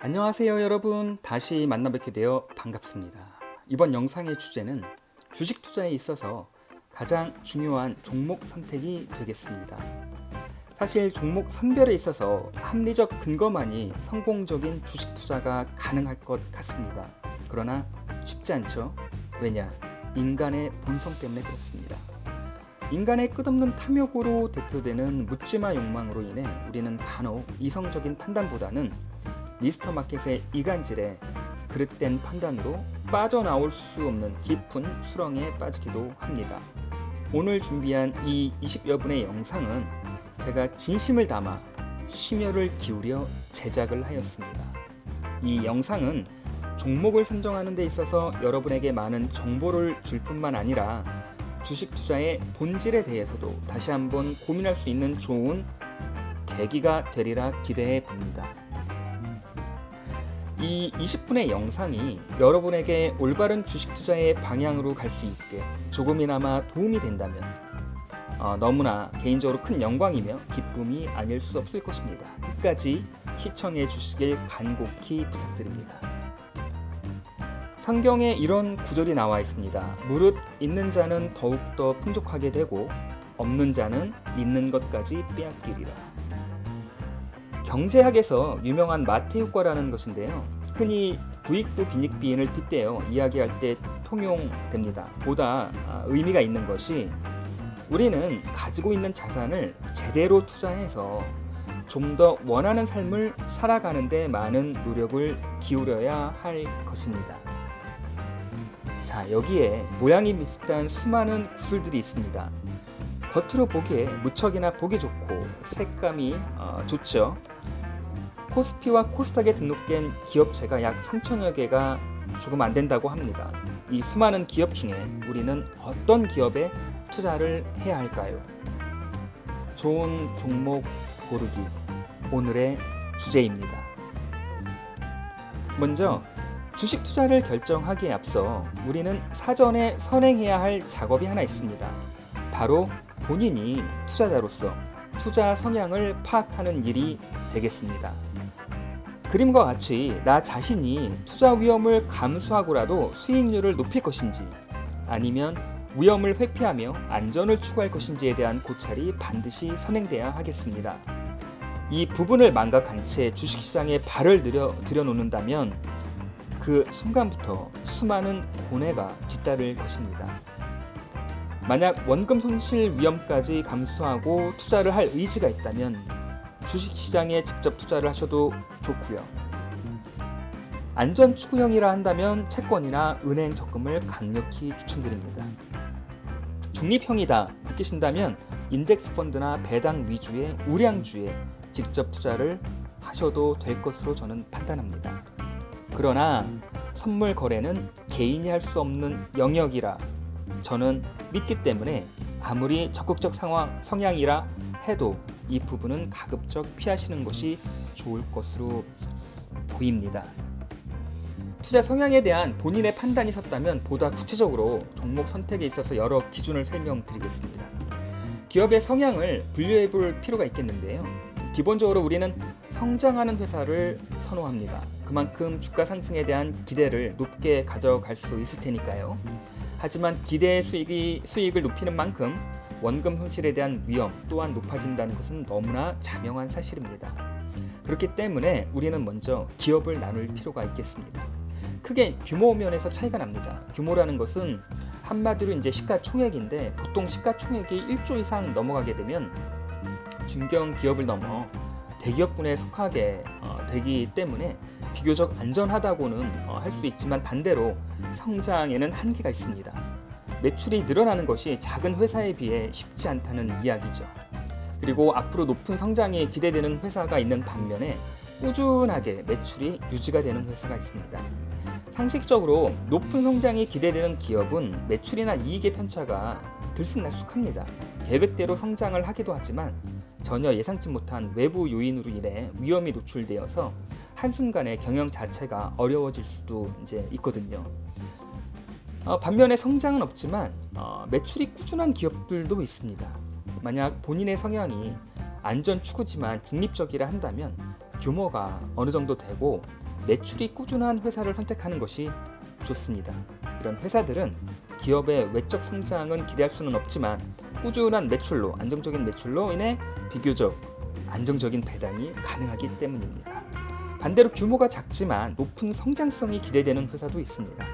안녕하세요 여러분, 다시 만나뵙게 되어 반갑습니다. 이번 영상의 주제는 주식 투자에 있어서 가장 중요한 종목 선택이 되겠습니다. 사실 종목 선별에 있어서 합리적 근거만이 성공적인 주식 투자가 가능할 것 같습니다. 그러나 쉽지 않죠. 왜냐? 인간의 본성 때문에 그렇습니다. 인간의 끝없는 탐욕으로 대표되는 묻지마 욕망으로 인해 우리는 간혹 이성적인 판단보다는 미스터 마켓의 이간질에 그릇된 판단으로 빠져나올 수 없는 깊은 수렁에 빠지기도 합니다. 오늘 준비한 이 20여 분의 영상은 제가 진심을 담아 심혈을 기울여 제작을 하였습니다. 이 영상은 종목을 선정하는 데 있어서 여러분에게 많은 정보를 줄 뿐만 아니라 주식 투자의 본질에 대해서도 다시 한번 고민할 수 있는 좋은 계기가 되리라 기대해 봅니다. 이 20분의 영상이 여러분에게 올바른 주식 투자의 방향으로 갈 수 있게 조금이나마 도움이 된다면 너무나 개인적으로 큰 영광이며 기쁨이 아닐 수 없을 것입니다. 끝까지 시청해 주시길 간곡히 부탁드립니다. 성경에 이런 구절이 나와 있습니다. 무릇 있는 자는 더욱더 풍족하게 되고 없는 자는 있는 것까지 빼앗기리라. 경제학에서 유명한 마태효과라는 것인데요. 흔히 부익부 빈익빈을 빗대어 이야기할 때 통용됩니다. 보다 의미가 있는 것이 우리는 가지고 있는 자산을 제대로 투자해서 좀 더 원하는 삶을 살아가는 데 많은 노력을 기울여야 할 것입니다. 자, 여기에 모양이 비슷한 수많은 기술들이 있습니다. 겉으로 보기에 무척이나 보기 좋고 색감이 좋죠. 코스피와 코스닥에 등록된 기업체가 약 3천여 개가 조금 안 된다고 합니다. 이 수많은 기업 중에 우리는 어떤 기업에 투자를 해야 할까요? 좋은 종목 고르기, 오늘의 주제입니다. 먼저 주식 투자를 결정하기에 앞서 우리는 사전에 선행해야 할 작업이 하나 있습니다. 바로 본인이 투자자로서 투자 성향을 파악하는 일이 되겠습니다. 그림과 같이 나 자신이 투자 위험을 감수하고라도 수익률을 높일 것인지 아니면 위험을 회피하며 안전을 추구할 것인지에 대한 고찰이 반드시 선행돼야 하겠습니다. 이 부분을 망각한 채 주식시장에 발을 들여놓는다면 그 순간부터 수많은 고뇌가 뒤따를 것입니다. 만약 원금 손실 위험까지 감수하고 투자를 할 의지가 있다면 주식시장에 직접 투자를 하셔도 좋고요. 안전 추구형이라 한다면 채권이나 은행 적금을 강력히 추천드립니다. 중립형이다 느끼신다면 인덱스 펀드나 배당 위주의 우량주에 직접 투자를 하셔도 될 것으로 저는 판단합니다. 그러나 선물 거래는 개인이 할 수 없는 영역이라 저는 믿기 때문에 아무리 적극적 성향이라 해도 이 부분은 가급적 피하시는 것이 좋을 것으로 보입니다. 투자 성향에 대한 본인의 판단이 섰다면 보다 구체적으로 종목 선택에 있어서 여러 기준을 설명드리겠습니다. 기업의 성향을 분류해 볼 필요가 있겠는데요. 기본적으로 우리는 성장하는 회사를 선호합니다. 그만큼 주가 상승에 대한 기대를 높게 가져갈 수 있을 테니까요. 하지만 기대의 수익을 높이는 만큼 원금 손실에 대한 위험 또한 높아진다는 것은 너무나 자명한 사실입니다. 그렇기 때문에 우리는 먼저 기업을 나눌 필요가 있겠습니다. 크게 규모 면에서 차이가 납니다. 규모라는 것은 한마디로 이제 시가총액인데 보통 시가총액이 1조 이상 넘어가게 되면 중견 기업을 넘어 대기업군에 속하게 되기 때문에 비교적 안전하다고는 할 수 있지만 반대로 성장에는 한계가 있습니다. 매출이 늘어나는 것이 작은 회사에 비해 쉽지 않다는 이야기죠. 그리고 앞으로 높은 성장이 기대되는 회사가 있는 반면에 꾸준하게 매출이 유지가 되는 회사가 있습니다. 상식적으로 높은 성장이 기대되는 기업은 매출이나 이익의 편차가 들쑥날쑥합니다. 계획대로 성장을 하기도 하지만 전혀 예상치 못한 외부 요인으로 인해 위험이 노출되어서 한순간에 경영 자체가 어려워질 수도 이제 있거든요. 반면에 성장은 없지만 매출이 꾸준한 기업들도 있습니다. 만약 본인의 성향이 안전 추구지만 중립적이라 한다면 규모가 어느 정도 되고 매출이 꾸준한 회사를 선택하는 것이 좋습니다. 이런 회사들은 기업의 외적 성장은 기대할 수는 없지만 꾸준한 매출로, 안정적인 매출로 인해 비교적 안정적인 배당이 가능하기 때문입니다. 반대로 규모가 작지만 높은 성장성이 기대되는 회사도 있습니다.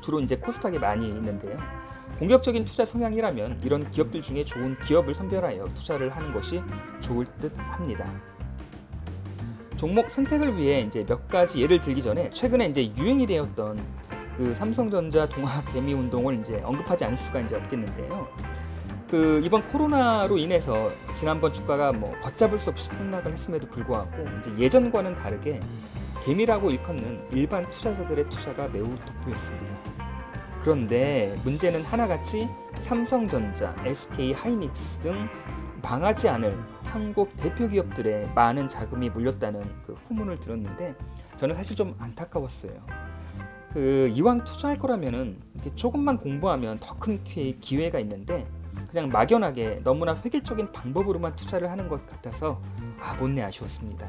주로 이제 코스닥에 많이 있는데요. 공격적인 투자 성향이라면 이런 기업들 중에 좋은 기업을 선별하여 투자를 하는 것이 좋을 듯 합니다. 종목 선택을 위해 이제 몇 가지 예를 들기 전에 최근에 이제 유행이 되었던 그 삼성전자 동학 개미 운동을 이제 언급하지 않을 수가 이제 없겠는데요. 그 이번 코로나로 인해서 지난번 주가가 뭐 걷잡을 수 없이 폭락을 했음에도 불구하고 이제 예전과는 다르게 개미라고 일컫는 일반 투자자들의 투자가 매우 돋보였습니다. 그런데 문제는 하나같이 삼성전자, SK 하이닉스 등 망하지 않을 한국 대표 기업들의 많은 자금이 몰렸다는 그 후문을 들었는데 저는 사실 좀 안타까웠어요. 그 이왕 투자할 거라면은 이렇게 조금만 공부하면 더 큰 기회가 있는데 그냥 막연하게 너무나 획일적인 방법으로만 투자를 하는 것 같아서 못내 아쉬웠습니다.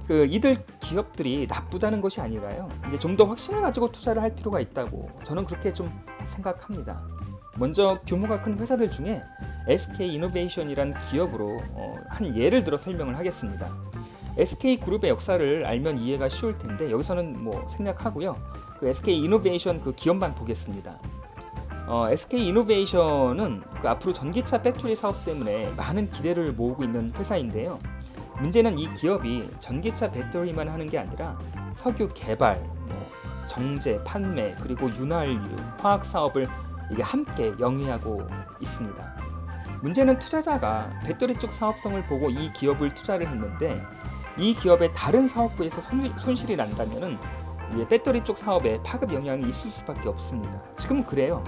그 이들 기업들이 나쁘다는 것이 아니라요. 이제 좀 더 확신을 가지고 투자를 할 필요가 있다고 저는 그렇게 좀 생각합니다. 먼저 규모가 큰 회사들 중에 SK 이노베이션이란 기업으로 한 예를 들어 설명을 하겠습니다. SK그룹의 역사를 알면 이해가 쉬울 텐데 여기서는 뭐 생략하고요. 그 SK 이노베이션 그 기업만 보겠습니다. SK 이노베이션은 그 앞으로 전기차 배터리 사업 때문에 많은 기대를 모으고 있는 회사인데요. 문제는 이 기업이 전기차 배터리만 하는 게 아니라 석유 개발, 정제, 판매, 그리고 윤활유, 화학 사업을 이게 함께 영위하고 있습니다. 문제는 투자자가 배터리 쪽 사업성을 보고 이 기업을 투자를 했는데 이 기업의 다른 사업부에서 손실이 난다면은 배터리 쪽 사업에 파급 영향이 있을 수밖에 없습니다. 지금 그래요.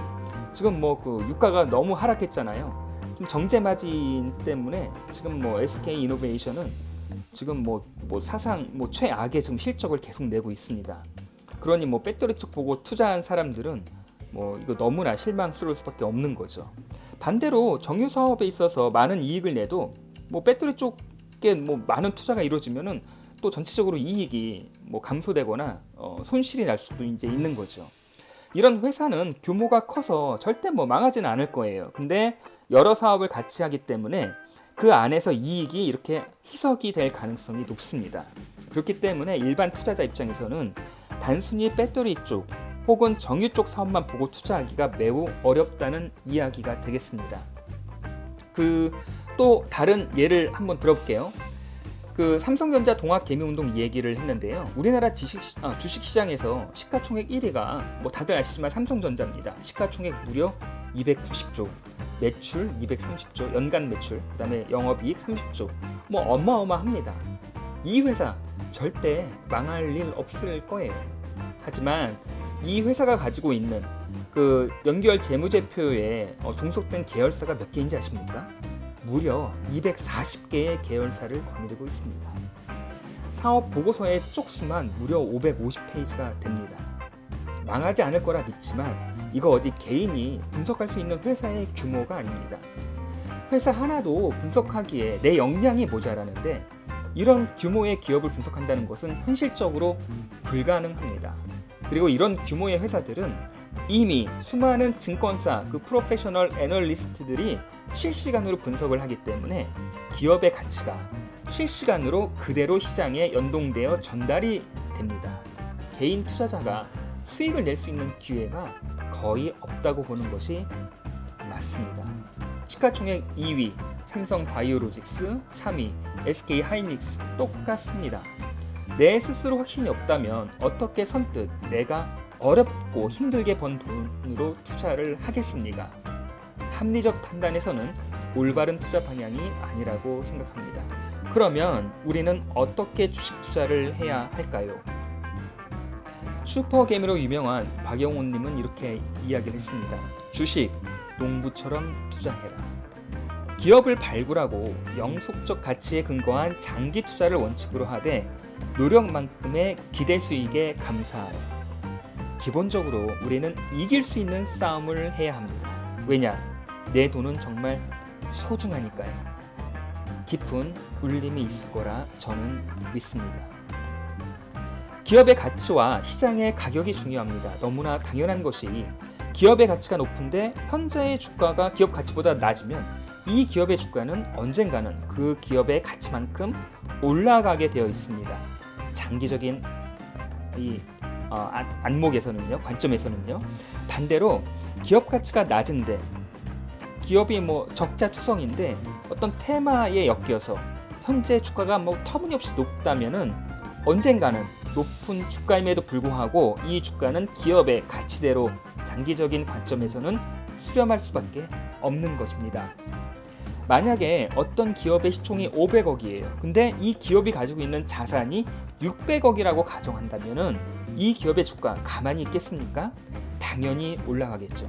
지금 뭐 그 유가가 너무 하락했잖아요. 좀 정제 마진 때문에 지금 뭐 SK 이노베이션은 지금 뭐 사상 최악의 지금 실적을 계속 내고 있습니다. 그러니 뭐 배터리 쪽 보고 투자한 사람들은 뭐 이거 너무나 실망스러울 수밖에 없는 거죠. 반대로 정유 사업에 있어서 많은 이익을 내도 뭐 배터리 쪽에 뭐 많은 투자가 이루어지면은 또 전체적으로 이익이 뭐 감소되거나 손실이 날 수도 이제 있는 거죠. 이런 회사는 규모가 커서 절대 뭐 망하지는 않을 거예요. 근데 여러 사업을 같이 하기 때문에 그 안에서 이익이 이렇게 희석이 될 가능성이 높습니다. 그렇기 때문에 일반 투자자 입장에서는 단순히 배터리 쪽 혹은 정유 쪽 사업만 보고 투자하기가 매우 어렵다는 이야기가 되겠습니다. 그 또 다른 예를 한번 들어볼게요. 그 삼성전자 동학 개미운동 얘기를 했는데요. 우리나라 주식시장에서 시가총액 1위가 뭐 다들 아시지만 삼성전자입니다. 시가총액 무려 290조, 매출 230조, 연간 매출, 그 다음에 영업이익 30조, 뭐 어마어마합니다. 이 회사 절대 망할 일 없을 거예요. 하지만 이 회사가 가지고 있는 그 연결 재무제표에 종속된 계열사가 몇 개인지 아십니까? 무려 240개의 계열사를 거느리고 있습니다. 사업 보고서의 쪽수만 무려 550페이지가 됩니다. 망하지 않을 거라 믿지만 이거 어디 개인이 분석할 수 있는 회사의 규모가 아닙니다. 회사 하나도 분석하기에 내 역량이 모자라는데 이런 규모의 기업을 분석한다는 것은 현실적으로 불가능합니다. 그리고 이런 규모의 회사들은 이미 수많은 증권사 그 프로페셔널 애널리스트들이 실시간으로 분석을 하기 때문에 기업의 가치가 실시간으로 그대로 시장에 연동되어 전달이 됩니다. 개인 투자자가 수익을 낼 수 있는 기회가 거의 없다고 보는 것이 맞습니다. 시가총액 2위 삼성바이오로직스, 3위 SK 하이닉스 똑같습니다. 내 스스로 확신이 없다면 어떻게 선뜻 내가 어렵고 힘들게 번 돈으로 투자를 하겠습니까? 합리적 판단에서는 올바른 투자 방향이 아니라고 생각합니다. 그러면 우리는 어떻게 주식 투자를 해야 할까요? 슈퍼개미로 유명한 박영훈님은 이렇게 이야기를 했습니다. 주식, 농부처럼 투자해라. 기업을 발굴하고 영속적 가치에 근거한 장기 투자를 원칙으로 하되 노력만큼의 기대 수익에 감사하여. 기본적으로 우리는 이길 수 있는 싸움을 해야 합니다. 왜냐? 내 돈은 정말 소중하니까요. 깊은 울림이 있을 거라 저는 믿습니다. 기업의 가치와 시장의 가격이 중요합니다. 너무나 당연한 것이 기업의 가치가 높은데 현재의 주가가 기업 가치보다 낮으면 이 기업의 주가는 언젠가는 그 기업의 가치만큼 올라가게 되어 있습니다. 장기적인 이 안목에서는요, 관점에서는요. 반대로 기업 가치가 낮은데 기업이 뭐 적자 투성인데 어떤 테마에 엮여서 현재 주가가 뭐 터무니없이 높다면은 언젠가는 높은 주가임에도 불구하고 이 주가는 기업의 가치대로 장기적인 관점에서는 수렴할 수밖에 없는 것입니다. 만약에 어떤 기업의 시총이 500억이에요. 근데 이 기업이 가지고 있는 자산이 600억이라고 가정한다면은 이 기업의 주가 가만히 있겠습니까? 당연히 올라가겠죠.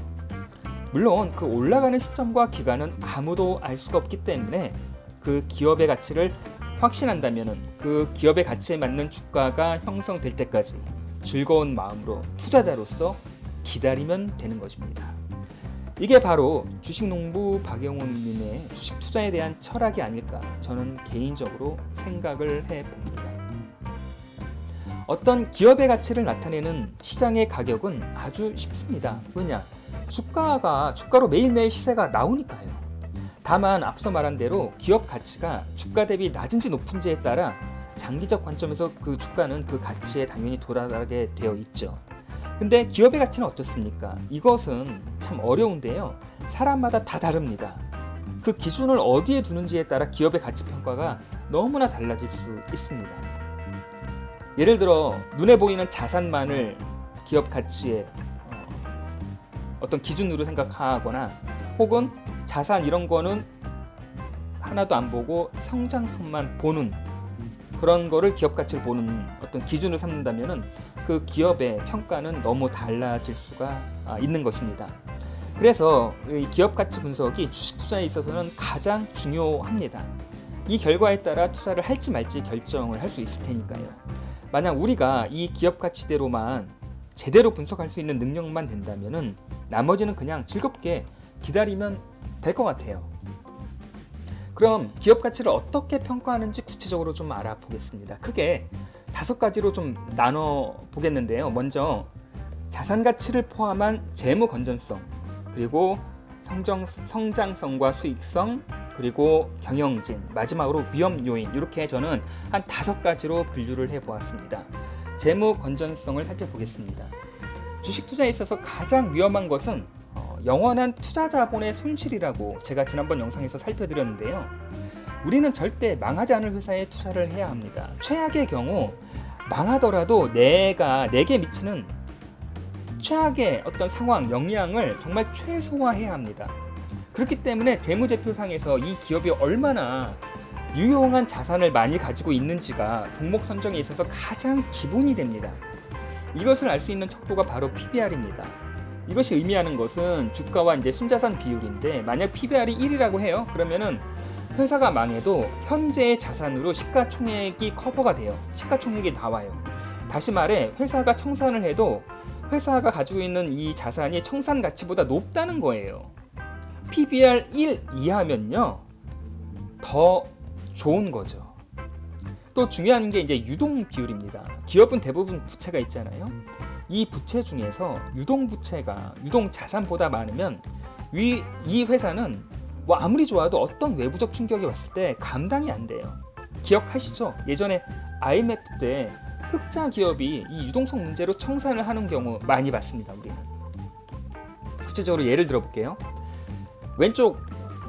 물론 그 올라가는 시점과 기간은 아무도 알 수가 없기 때문에 그 기업의 가치를 확신한다면은 그 기업의 가치에 맞는 주가가 형성될 때까지 즐거운 마음으로 투자자로서 기다리면 되는 것입니다. 이게 바로 주식농부 박영훈님의 주식 투자에 대한 철학이 아닐까 저는 개인적으로 생각을 해봅니다. 어떤 기업의 가치를 나타내는 시장의 가격은 아주 쉽습니다. 왜냐? 주가로 매일매일 시세가 나오니까요. 다만 앞서 말한 대로 기업 가치가 주가 대비 낮은지 높은지에 따라 장기적 관점에서 그 주가는 그 가치에 당연히 돌아가게 되어 있죠. 근데 기업의 가치는 어떻습니까? 이것은 참 어려운데요. 사람마다 다 다릅니다. 그 기준을 어디에 두는지에 따라 기업의 가치 평가가 너무나 달라질 수 있습니다. 예를 들어 눈에 보이는 자산만을 기업 가치의 어떤 기준으로 생각하거나 혹은 자산 이런 거는 하나도 안 보고 성장성만 보는 그런 거를 기업 가치를 보는 어떤 기준으로 삼는다면은 그 기업의 평가는 너무 달라질 수가 있는 것입니다. 그래서 이 기업 가치 분석이 주식 투자에 있어서는 가장 중요합니다. 이 결과에 따라 투자를 할지 말지 결정을 할 수 있을 테니까요. 만약 우리가 이 기업 가치대로만 제대로 분석할 수 있는 능력만 된다면은 나머지는 그냥 즐겁게 기다리면 될 것 같아요. 그럼 기업 가치를 어떻게 평가하는지 구체적으로 좀 알아보겠습니다. 크게 5가지로 좀 나눠 보겠는데요. 먼저 자산 가치를 포함한 재무 건전성, 그리고 성장성과 수익성, 그리고 경영진, 마지막으로 위험 요인, 이렇게 저는 한 5가지로 분류를 해보았습니다. 재무 건전성을 살펴보겠습니다. 주식 투자에 있어서 가장 위험한 것은 영원한 투자 자본의 손실이라고 제가 지난번 영상에서 살펴드렸는데요. 우리는 절대 망하지 않을 회사에 투자를 해야 합니다. 최악의 경우 망하더라도 내게 미치는 최악의 어떤 상황, 영향을 정말 최소화해야 합니다. 그렇기 때문에 재무제표상에서 이 기업이 얼마나 유용한 자산을 많이 가지고 있는지가 종목 선정에 있어서 가장 기본이 됩니다. 이것을 알 수 있는 척도가 바로 PBR입니다. 이것이 의미하는 것은 주가와 이제 순자산 비율인데, 만약 PBR이 1이라고 해요. 그러면은 회사가 망해도 현재의 자산으로 시가총액이 커버가 돼요. 시가총액이 나와요. 다시 말해 회사가 청산을 해도 회사가 가지고 있는 이 자산이 청산 가치보다 높다는 거예요. PBR 1 이하면요 더 좋은 거죠. 또 중요한 게 이제 유동 비율입니다. 기업은 대부분 부채가 있잖아요. 이 부채 중에서 유동 부채가 유동 자산보다 많으면 이 회사는 뭐 아무리 좋아도 어떤 외부적 충격이 왔을 때 감당이 안 돼요. 기억하시죠? 예전에 IMF 때 흑자 기업이 이 유동성 문제로 청산을 하는 경우 많이 봤습니다. 우리는 구체적으로 예를 들어 볼게요. 왼쪽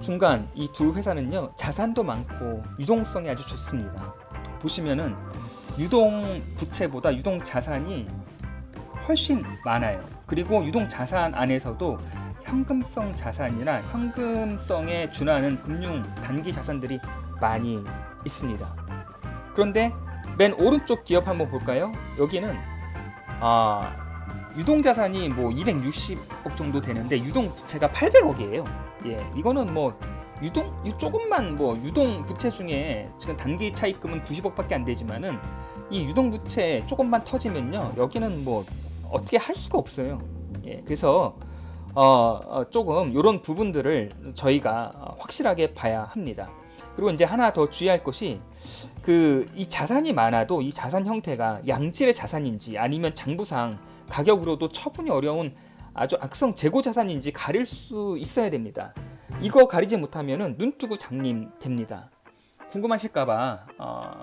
중간 이 두 회사는요 자산도 많고 유동성이 아주 좋습니다. 보시면은 유동 부채보다 유동 자산이 훨씬 많아요. 그리고 유동 자산 안에서도 현금성 자산이나 현금성에 준하는 금융 단기 자산들이 많이 있습니다. 그런데 맨 오른쪽 기업 한번 볼까요? 여기는 유동 자산이 뭐 260억 정도 되는데 유동 부채가 800억이에요. 예, 이거는 뭐 조금만 뭐 유동 부채 중에 지금 단기 차입금은 90억밖에 안 되지만은 이 유동 부채 조금만 터지면요 여기는 뭐 어떻게 할 수가 없어요. 예, 그래서 조금 이런 부분들을 저희가 확실하게 봐야 합니다. 그리고 이제 하나 더 주의할 것이 이 자산이 많아도 이 자산 형태가 양질의 자산인지 아니면 장부상 가격으로도 처분이 어려운 아주 악성 재고 자산인지 가릴 수 있어야 됩니다. 이거 가리지 못하면은 눈 뜨고 장님 됩니다. 궁금하실까봐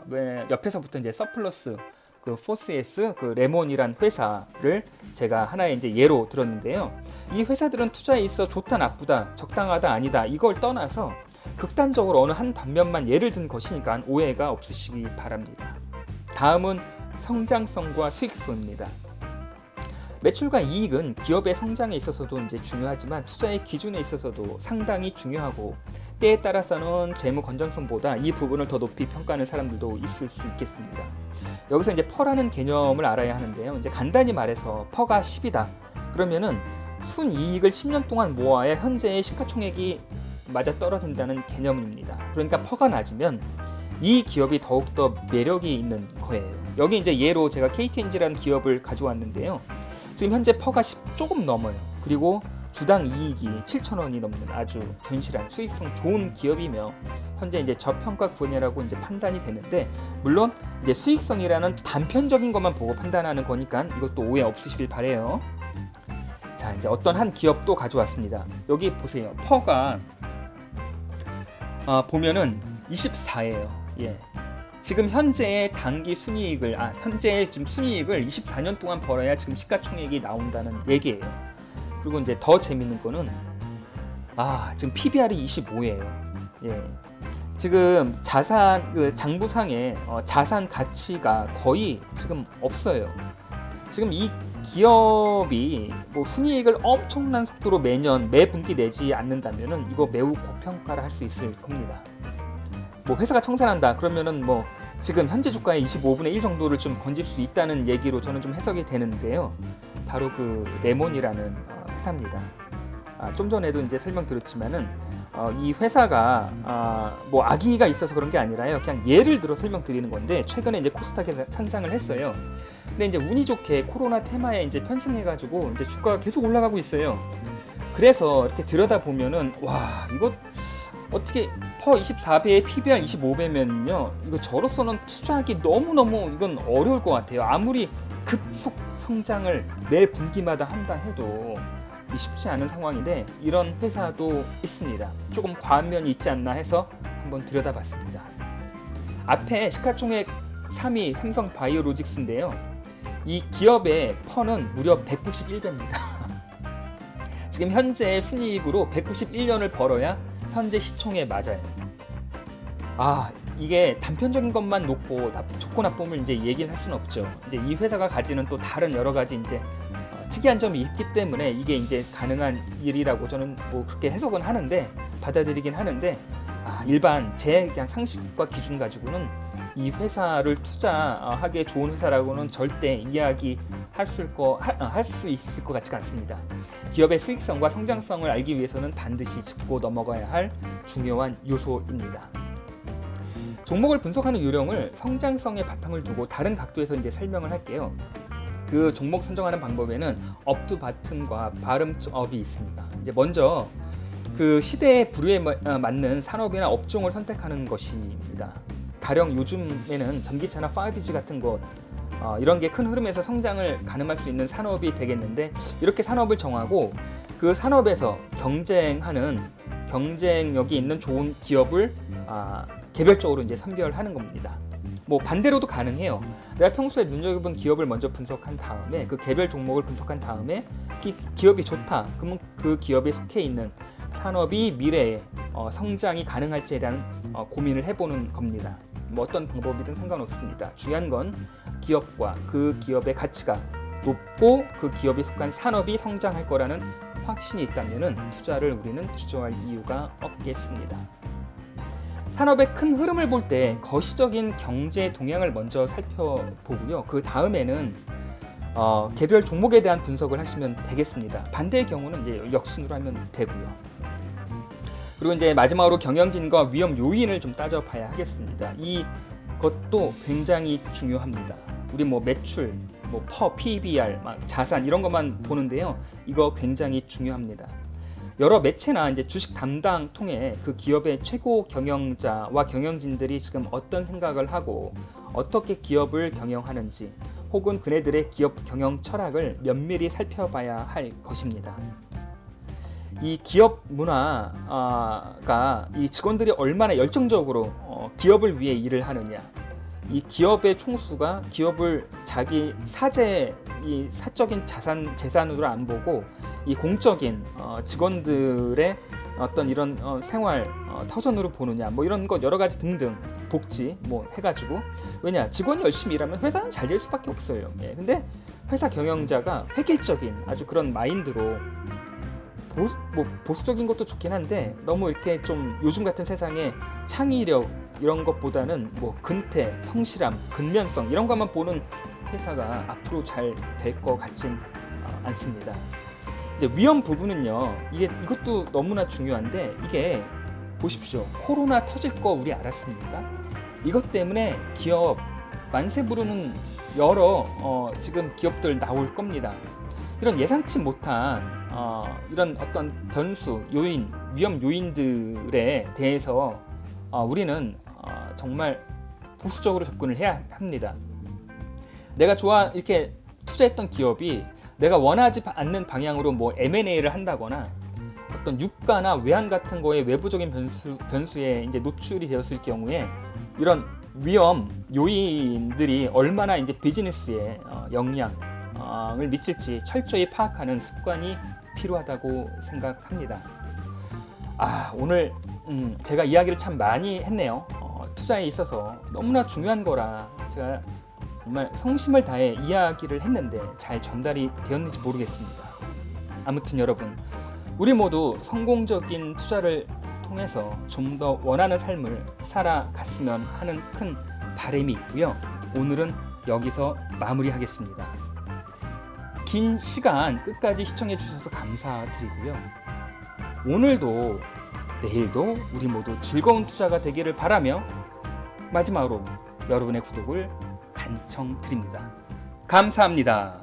왜 옆에서부터 이제 서플러스 그 포스에스 그 레몬이란 회사를 제가 하나의 이제 예로 들었는데요. 이 회사들은 투자에 있어 좋다 나쁘다 적당하다 아니다 이걸 떠나서 극단적으로 어느 한 단면만 예를 든 것이니까 오해가 없으시기 바랍니다. 다음은 성장성과 수익성입니다. 매출과 이익은 기업의 성장에 있어서도 이제 중요하지만 투자의 기준에 있어서도 상당히 중요하고 때에 따라서는 재무 건전성보다 이 부분을 더 높이 평가하는 사람들도 있을 수 있겠습니다. 여기서 이제 퍼라는 개념을 알아야 하는데요. 이제 간단히 말해서 퍼가 10이다. 그러면은 순이익을 10년 동안 모아야 현재의 시가총액이 맞아 떨어진다는 개념입니다. 그러니까 퍼가 낮으면 이 기업이 더욱더 매력이 있는 거예요. 여기 이제 예로 제가 KTNG라는 기업을 가져왔는데요. 지금 현재 퍼가 10 조금 넘어요. 그리고 주당 이익이 7,000원이 넘는 아주 견실한 수익성 좋은 기업이며 현재 이제 저평가 구간이라고 이제 판단이 되는데 물론 이제 수익성이라는 단편적인 것만 보고 판단하는 거니까 이것도 오해 없으시길 바래요. 자, 이제 어떤 한 기업도 가져왔습니다. 여기 보세요. 퍼가 보면은 24예요. 예. 지금 현재의 단기 순이익을 현재의 지금 순이익을 24년 동안 벌어야 지금 시가총액이 나온다는 얘기예요. 그리고 이제 더 재밌는 거는 지금 PBR이 25예요. 예. 지금 자산 장부상에 자산 가치가 거의 지금 없어요. 지금 이 기업이 뭐 순이익을 엄청난 속도로 매년 매 분기 내지 않는다면은 이거 매우 고평가를 할 수 있을 겁니다. 뭐 회사가 청산한다 그러면은 뭐 지금 현재 주가의 25분의 1 정도를 좀 건질 수 있다는 얘기로 저는 좀 해석이 되는데요. 바로 그 레몬이라는 회사입니다. 좀 전에도 이제 설명드렸지만은 이 회사가 뭐 악의가 있어서 그런 게 아니라요. 그냥 예를 들어 설명드리는 건데 최근에 이제 코스닥에 상장을 했어요. 근데 이제 운이 좋게 코로나 테마에 이제 편승해가지고 이제 주가가 계속 올라가고 있어요. 그래서 이렇게 들여다 보면은 와 이거 어떻게 퍼 24배에 PBR 25배면요 이거 저로서는 투자하기 너무너무 이건 어려울 것 같아요. 아무리 급속 성장을 매 분기마다 한다 해도 쉽지 않은 상황인데 이런 회사도 있습니다. 조금 과한 면이 있지 않나 해서 한번 들여다봤습니다. 앞에 시가총액 3위 삼성바이오로직스인데요. 이 기업의 퍼는 무려 191배입니다. 지금 현재 순이익으로 191년을 벌어야 현재 시총에 맞아요. 이게 단편적인 것만 놓고 좋고 나쁨을 이제 얘기를 할 수는 없죠. 이제 이 회사가 가지는 또 다른 여러 가지 이제 특이한 점이 있기 때문에 이게 이제 가능한 일이라고 저는 뭐 그렇게 해석은 하는데 받아들이긴 하는데 일반 제 그냥 상식과 기준 가지고는 이 회사를 투자하기에 좋은 회사라고는 절대 이야기할 수 있을 것 같지가 않습니다. 기업의 수익성과 성장성을 알기 위해서는 반드시 짚고 넘어가야 할 중요한 요소입니다. 종목을 분석하는 요령을 성장성의 바탕을 두고 다른 각도에서 이제 설명을 할게요. 그 종목 선정하는 방법에는 업 투 바텀과 바텀 투 업이 있습니다. 이제 먼저 그 시대의 부류에 맞는 산업이나 업종을 선택하는 것입니다. 가령 요즘에는 전기차나 5G 같은 것 이런 게 큰 흐름에서 성장을 가늠할 수 있는 산업이 되겠는데 이렇게 산업을 정하고 그 산업에서 경쟁하는 경쟁력이 있는 좋은 기업을 개별적으로 이제 선별하는 겁니다. 뭐 반대로도 가능해요. 내가 평소에 눈여겨본 기업을 먼저 분석한 다음에 그 개별 종목을 분석한 다음에 기업이 좋다. 그러면 그 기업에 속해 있는 산업이 미래에 성장이 가능할지에 대한 고민을 해보는 겁니다. 뭐 어떤 방법이든 상관없습니다. 중요한 건 기업과 그 기업의 가치가 높고 그 기업이 속한 산업이 성장할 거라는 확신이 있다면 투자를 우리는 주저할 이유가 없겠습니다. 산업의 큰 흐름을 볼 때 거시적인 경제 동향을 먼저 살펴보고요. 그 다음에는 개별 종목에 대한 분석을 하시면 되겠습니다. 반대의 경우는 이제 역순으로 하면 되고요. 그리고 이제 마지막으로 경영진과 위험 요인을 좀 따져봐야 하겠습니다. 이것도 굉장히 중요합니다. 우리 뭐 매출, 퍼, PBR, 자산 이런 것만 보는데요. 이거 굉장히 중요합니다. 여러 매체나 이제 주식 담당 통해 그 기업의 최고 경영자와 경영진들이 지금 어떤 생각을 하고 어떻게 기업을 경영하는지 혹은 그네들의 기업 경영 철학을 면밀히 살펴봐야 할 것입니다. 이 기업 문화가 이 직원들이 얼마나 열정적으로 기업을 위해 일을 하느냐, 이 기업의 총수가 기업을 자기 이 사적인 재산으로 안 보고 이 공적인 직원들의 어떤 이런 생활 터전으로 보느냐, 뭐 이런 것 여러 가지 등등 복지 뭐 해가지고, 왜냐, 직원이 열심히 일하면 회사는 잘 될 수밖에 없어요. 예, 근데 회사 경영자가 획일적인 아주 그런 마인드로 보수적인 것도 좋긴 한데 너무 이렇게 좀 요즘 같은 세상에 창의력 이런 것보다는 뭐 근태, 성실함, 근면성 이런 것만 보는 회사가 앞으로 잘 될 것 같진 않습니다. 이제 위험 부분은요, 이것도 너무나 중요한데, 이게 보십시오. 코로나 터질 거 우리 알았습니까? 이것 때문에 기업 만세 부르는 여러 지금 기업들 나올 겁니다. 이런 예상치 못한 이런 어떤 변수, 요인, 위험 요인들에 대해서 우리는 정말 보수적으로 접근을 해야 합니다. 내가 이렇게 투자했던 기업이 내가 원하지 않는 방향으로 뭐 M&A를 한다거나 어떤 유가나 외환 같은 거에 외부적인 변수에 이제 노출이 되었을 경우에 이런 위험 요인들이 얼마나 이제 비즈니스에 영향을 미칠지 철저히 파악하는 습관이 필요하다고 생각합니다. 오늘 제가 이야기를 참 많이 했네요. 투자에 있어서 너무나 중요한 거라 제가 정말 성심을 다해 이야기를 했는데 잘 전달이 되었는지 모르겠습니다. 아무튼 여러분, 우리 모두 성공적인 투자를 통해서 좀 더 원하는 삶을 살아갔으면 하는 큰 바람이 있고요. 오늘은 여기서 마무리하겠습니다. 긴 시간 끝까지 시청해 주셔서 감사드리고요. 오늘도 내일도 우리 모두 즐거운 투자가 되기를 바라며 마지막으로 여러분의 구독을 간청드립니다. 감사합니다.